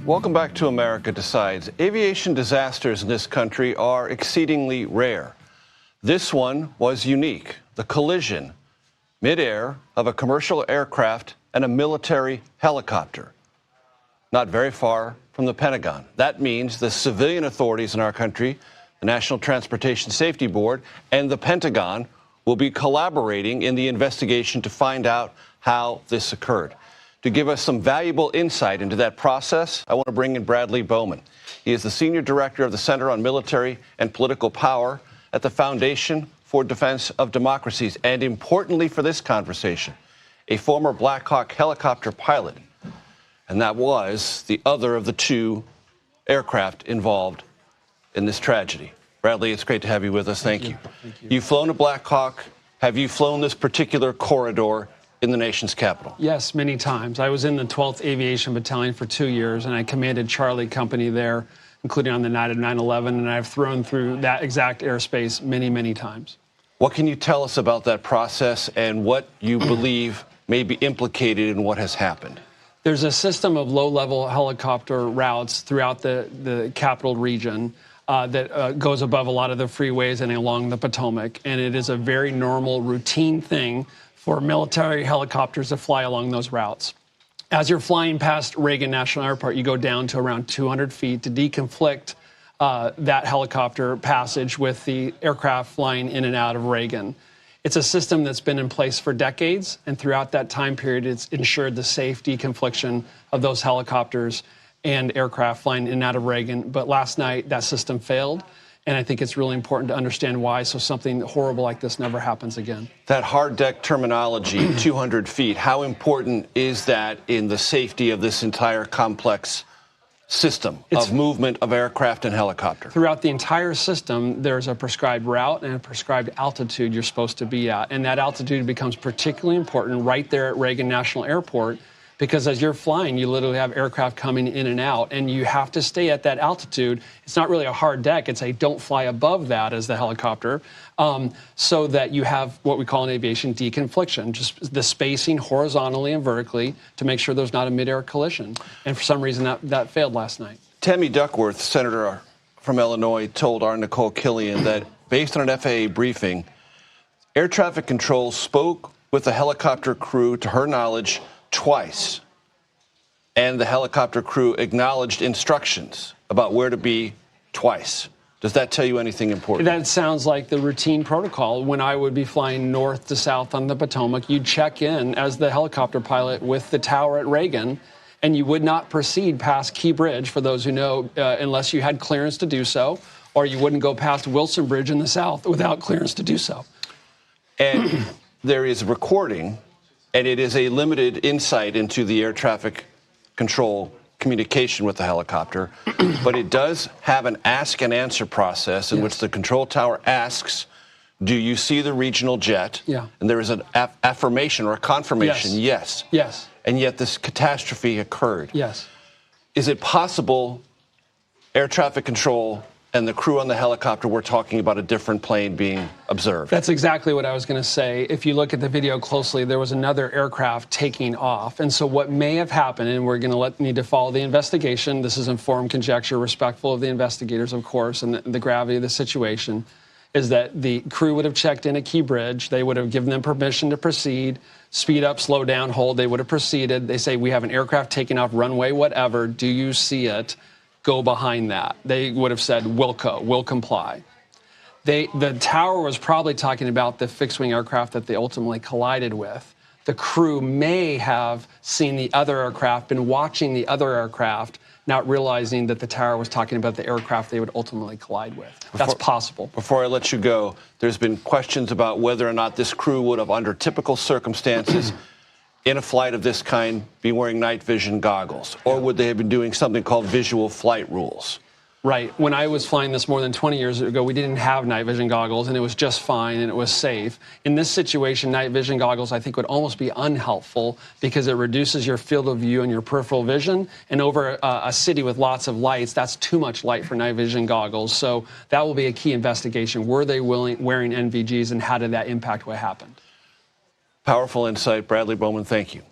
Welcome back to America Decides. Aviation disasters in this country are exceedingly rare. This one was unique. The collision midair of a commercial aircraft and a military helicopter, not very far from the Pentagon. That means the civilian authorities in our country, the National Transportation Safety Board, and the Pentagon will be collaborating in the investigation to find out how this occurred. To give us some valuable insight into that process, I want to bring in Bradley Bowman. He is the Senior Director of the Center on Military and Political Power at the Foundation for Defense of Democracies, and importantly for this conversation, a former Black Hawk helicopter pilot. And that was the other of the two aircraft involved in this tragedy. Bradley, it's great to have you with us. Thank you. Thank you. You've flown a Black Hawk. Have you flown this particular corridor in the nation's capital? Yes, many times. I was in the 12th Aviation Battalion for 2 years, and I commanded Charlie Company there, including on the night of 9/11, and I've thrown through that exact airspace many, many times. What can you tell us about that process and what you believe may be implicated in what has happened? There's a system of low-level helicopter routes throughout the capital region that goes above a lot of the freeways and along the Potomac, and it is a very normal, routine thing for military helicopters to fly along those routes. As you're flying past Reagan National Airport, you go down to around 200 feet to deconflict that helicopter passage with the aircraft flying in and out of Reagan. It's a system that's been in place for decades, and throughout that time period, it's ensured the safe deconfliction of those helicopters and aircraft flying in and out of Reagan. But last night, that system failed. And I think it's really important to understand why, so something horrible like this never happens again. That hard deck terminology, 200 feet, how important is that in the safety of this entire complex system of movement of aircraft and helicopter? Throughout the entire system, there's a prescribed route and a prescribed altitude you're supposed to be at. And that altitude becomes particularly important right there at Reagan National Airport, because as you're flying, you literally have aircraft coming in and out, and you have to stay at that altitude. It's not really a hard deck. It's a don't fly above that as the helicopter, so that you have what we call in aviation deconfliction, just the spacing horizontally and vertically to make sure there's not a midair collision. And for some reason, that failed last night. Tammy Duckworth, Senator from Illinois, told our Nicole Killian that based on an FAA briefing, air traffic control spoke with the helicopter crew, to her knowledge, twice, and the helicopter crew acknowledged instructions about where to be twice. Does that tell you anything important? That sounds like the routine protocol. When I would be flying north to south on the Potomac, you'd check in as the helicopter pilot with the tower at Reagan, and you would not proceed past Key Bridge, for those who know, unless you had clearance to do so, or you wouldn't go past Wilson Bridge in the south without clearance to do so. And there is recording, and it is a limited insight into the air traffic control communication with the helicopter, but it does have an ask and answer process in which the control tower asks, do you see the regional jet? Yeah. And there is an affirmation or a confirmation, yes. Yes. And yet this catastrophe occurred. Yes. Is it possible air traffic control and the crew on the helicopter were talking about a different plane being observed? That's exactly what I was going to say. If you look at the video closely, there was another aircraft taking off. And so what may have happened, and we're going to need to follow the investigation. This is informed conjecture, respectful of the investigators, of course, and the gravity of the situation, is that the crew would have checked in at Key Bridge. They would have given them permission to proceed, speed up, slow down, hold. They would have proceeded. They say, we have an aircraft taking off, runway, whatever. Do you see it? Go behind that. They would have said, we'll comply. The tower was probably talking about the fixed-wing aircraft that they ultimately collided with. The crew may have seen the other aircraft, been watching the other aircraft, not realizing that the tower was talking about the aircraft they would ultimately collide with. That's possible. Before I let you go, there's been questions about whether or not this crew would have, under typical circumstances, in a flight of this kind, be wearing night vision goggles? Or would they have been doing something called visual flight rules? Right. When I was flying this more than 20 years ago, we didn't have night vision goggles, and it was just fine, and it was safe. In this situation, night vision goggles, I think, would almost be unhelpful because it reduces your field of view and your peripheral vision. And over a city with lots of lights, that's too much light for night vision goggles. So that will be a key investigation. Were they wearing NVGs, and how did that impact what happened? Powerful insight. Bradley Bowman, thank you.